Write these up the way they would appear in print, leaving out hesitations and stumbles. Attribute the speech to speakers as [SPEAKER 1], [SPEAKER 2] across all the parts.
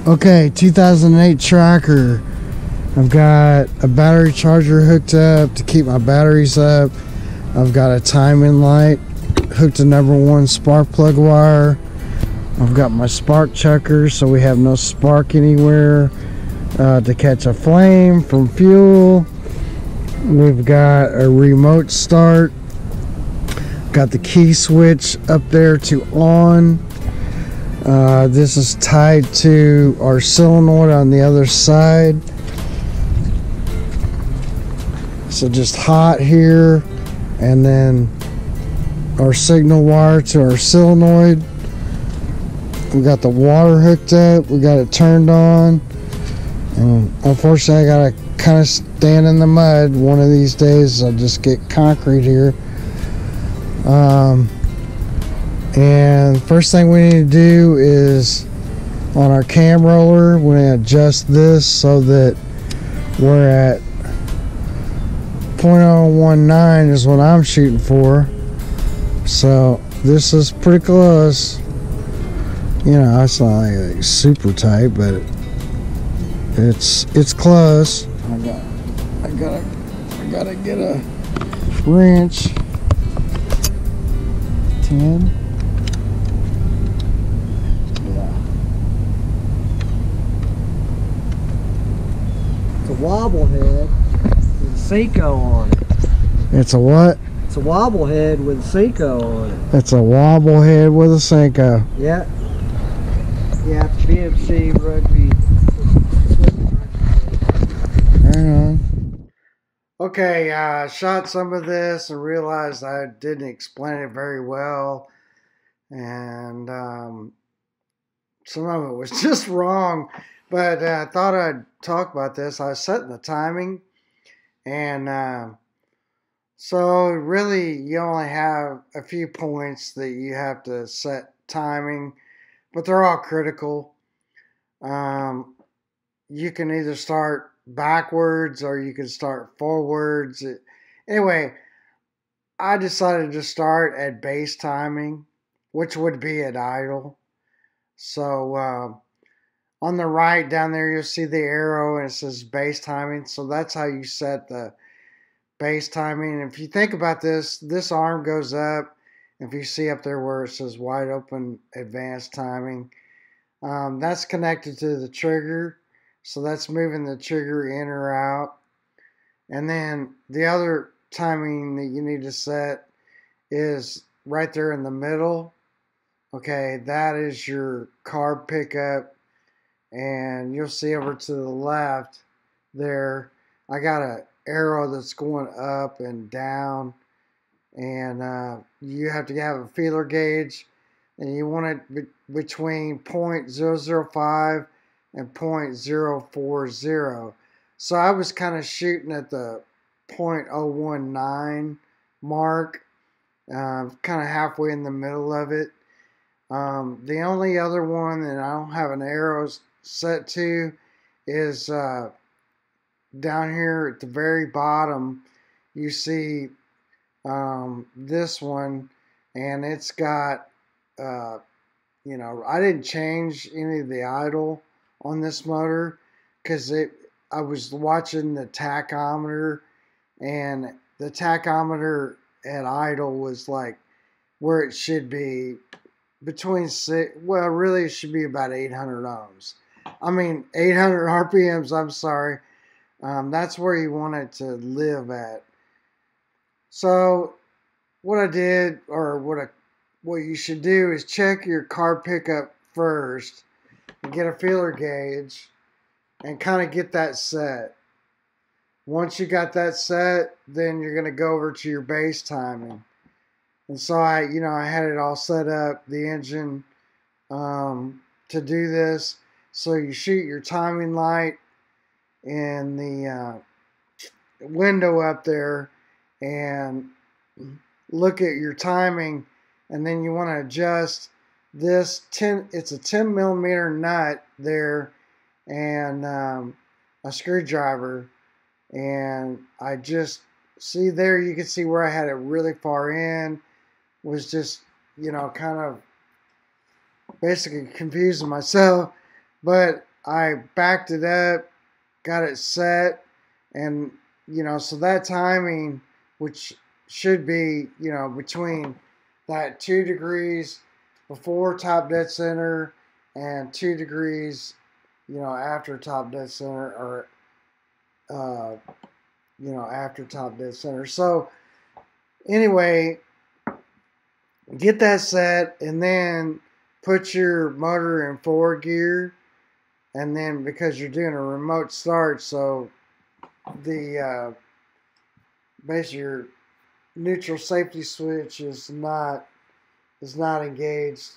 [SPEAKER 1] Okay, 2008 tracker. I've got a battery charger hooked up to keep my batteries up. I've got a timing light hooked to #1 spark plug wire. I've got my spark chucker so we have no spark anywhere to catch a flame from fuel. We've got a remote start. Got the key switch up there to on. This is tied to our solenoid on the other side. So just hot here, and then our signal wire to our solenoid. We got the water hooked up. We got it turned on. And unfortunately, I gotta kind of stand in the mud. One of these days, I'll just get concrete here. And first thing we need to do is on our cam roller, we're going to adjust this so that we're at 0.019 is what I'm shooting for. So this is pretty close. You know, it's not like super tight, but it's close. I gotta get a wrench. 10.
[SPEAKER 2] It's a wobble head with a Seiko on it.
[SPEAKER 1] It's a what?
[SPEAKER 2] It's a wobble head with a Seiko on it.
[SPEAKER 1] It's a wobble head with a Seiko.
[SPEAKER 2] Yeah. Yeah, it's BFC rugby.
[SPEAKER 1] Right on. Okay, I shot some of this and realized I didn't explain it very well. And some of it was just wrong. But I thought I'd talk about this. I was setting the timing. And so really you only have a few points that you have to set timing. But they're all critical. You can either start backwards or you can start forwards. Anyway, I decided to start at base timing, which would be at idle. So on the right down there, you'll see the arrow and it says base timing. So that's how you set the base timing. And if you think about this, this arm goes up. If you see up there where it says wide open advanced timing, that's connected to the trigger. So that's moving the trigger in or out. And then the other timing that you need to set is right there in the middle. Okay, that is your carb pickup. And you'll see over to the left there, I got an arrow that's going up and down. And you have to have a feeler gauge. And you want it between 0.005 and 0.040. So I was kind of shooting at the 0.019 mark, kind of halfway in the middle of it. The only other one that I don't have an arrow set to is down here at the very bottom. You see this one, and it's got you know, I didn't change any of the idle on this motor because I was watching the tachometer, and the tachometer at idle was like where it should be, between well, really it should be about 800 ohms. I mean 800 RPMs, I'm sorry. That's where you want it to live at. So what I did, or what you should do, is check your carb pickup first and get a feeler gauge and kind of get that set. Once you got that set, then you're going to go over to your base timing. And so I had it all set up, the engine, to do this. So you shoot your timing light in the window up there and look at your timing. And then you want to adjust this it's a 10 millimeter nut there, and a screwdriver. And I just see there, you can see where I had it really far in, was just, kind of basically confusing myself. But I backed it up, got it set, and so that timing, which should be between that 2 degrees before top dead center and 2 degrees after top dead center, or after top dead center. So anyway, get that set, and then put your motor in forward gear, and then because you're doing a remote start, so the basically your neutral safety switch is not engaged,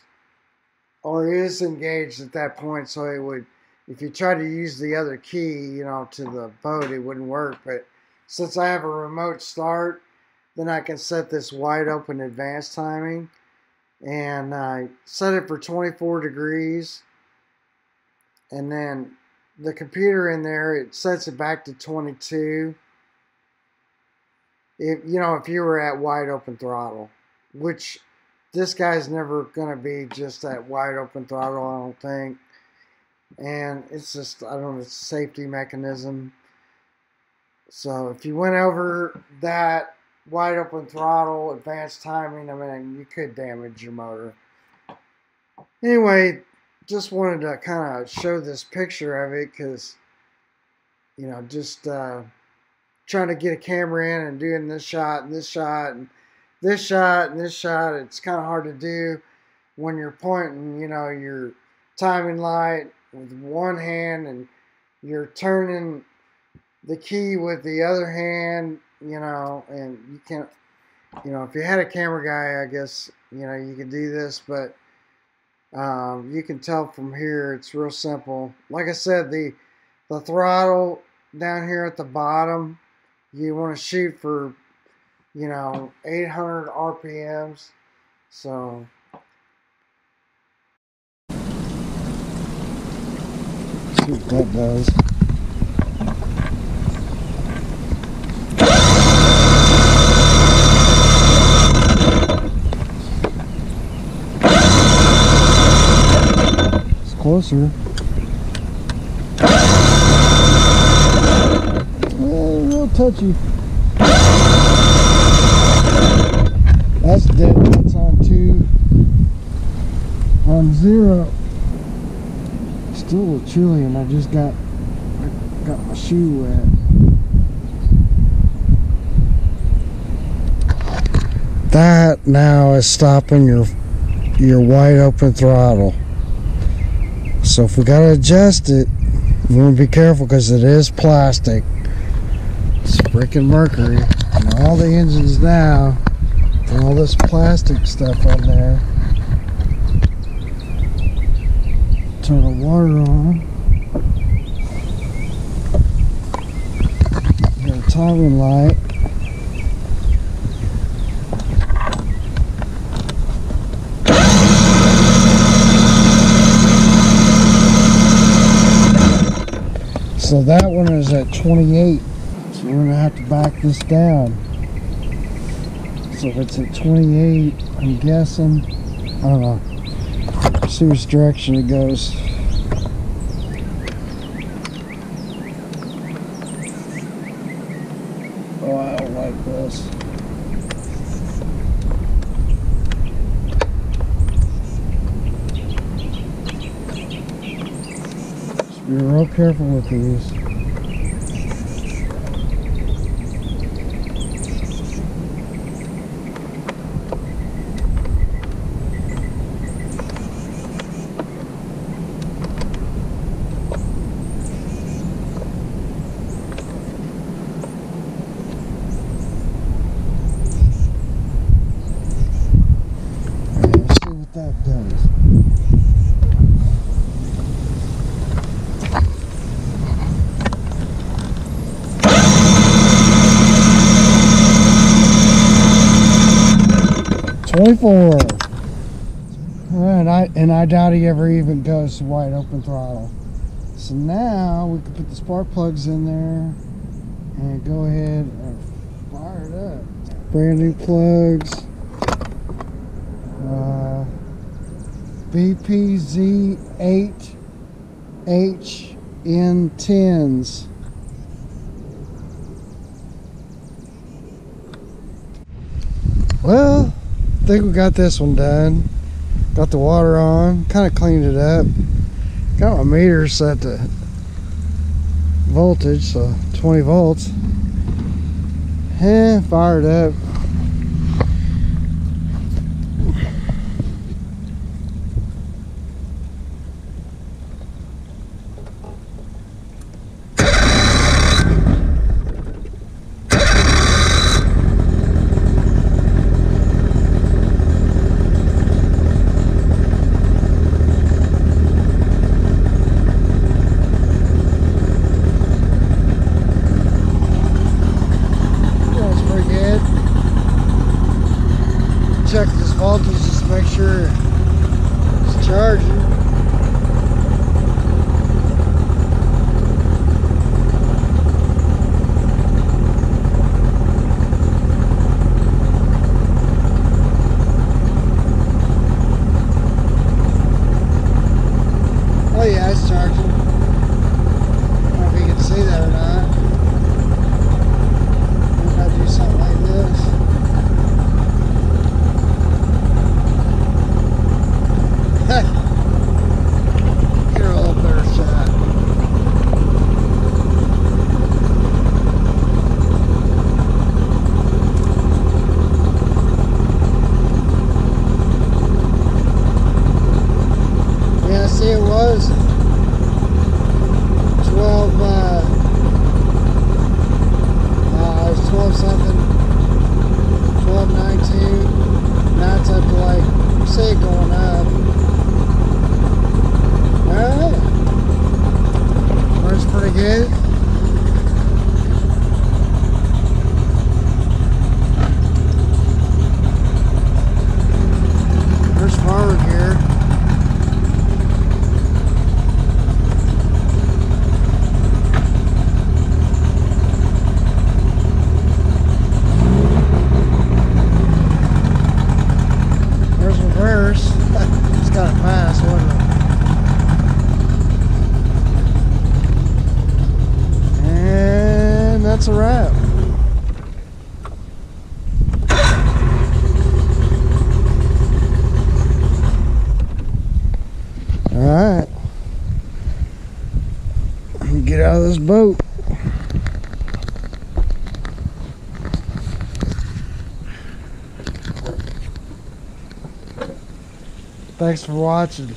[SPEAKER 1] or is engaged at that point. So it would, if you try to use the other key to the boat, it wouldn't work. But since I have a remote start, then I can set this wide open advanced timing, and I set it for 24 degrees, and then the computer in there, it sets it back to 22. If you were at wide open throttle, which this guy's never going to be just at wide open throttle, I don't think. And it's just, I don't know, it's a safety mechanism. So if you went over that wide open throttle, advanced timing, I mean, you could damage your motor. Anyway, just wanted to kind of show this picture of it, because, just trying to get a camera in and doing this shot and this shot and this shot and this shot, it's kind of hard to do when you're pointing, your timing light with one hand and you're turning the key with the other hand, and you can't, if you had a camera guy, I guess, you could do this, but you can tell from here it's real simple. Like I said, the throttle down here at the bottom, you want to shoot for 800 RPMs. So see what that does. It's closer. Real touchy. That's dead. That's on 2. On 0. Still a little chilly, and I just got my shoe wet. That now is stopping your wide open throttle. So if we gotta adjust it, we want to be careful, because it is plastic. It's freaking Mercury, and all the engines now, and all this plastic stuff on there. Turn the water on. Got a timing light. So that one is at 28. So we're going to have to back this down. So if it's at 28, I'm guessing, I don't know. See which direction it goes. Oh, I don't like this. Just be real careful with these. That does. And I doubt he ever even goes to wide open throttle. So now we can put the spark plugs in there and go ahead and fire it up. Brand new plugs. BPZ8 HN10s. Well, I think we got this one done. Got the water on, kind of cleaned it up. Got my meter set to voltage, so 20 volts. And fired up. Check this voltage just to make sure it's charging. Oh yeah, it's charging. I don't know if you can see that or not. If I do something like this. Get a little better shot. Yeah, see, it was 12, it was 12 something, 12.19. Now it's up to like, see it going up. Alright, works pretty good. There's forward gear. There's reverse. It's kind of fast, wasn't it? That's a wrap. All right, get out of this boat. Thanks for watching.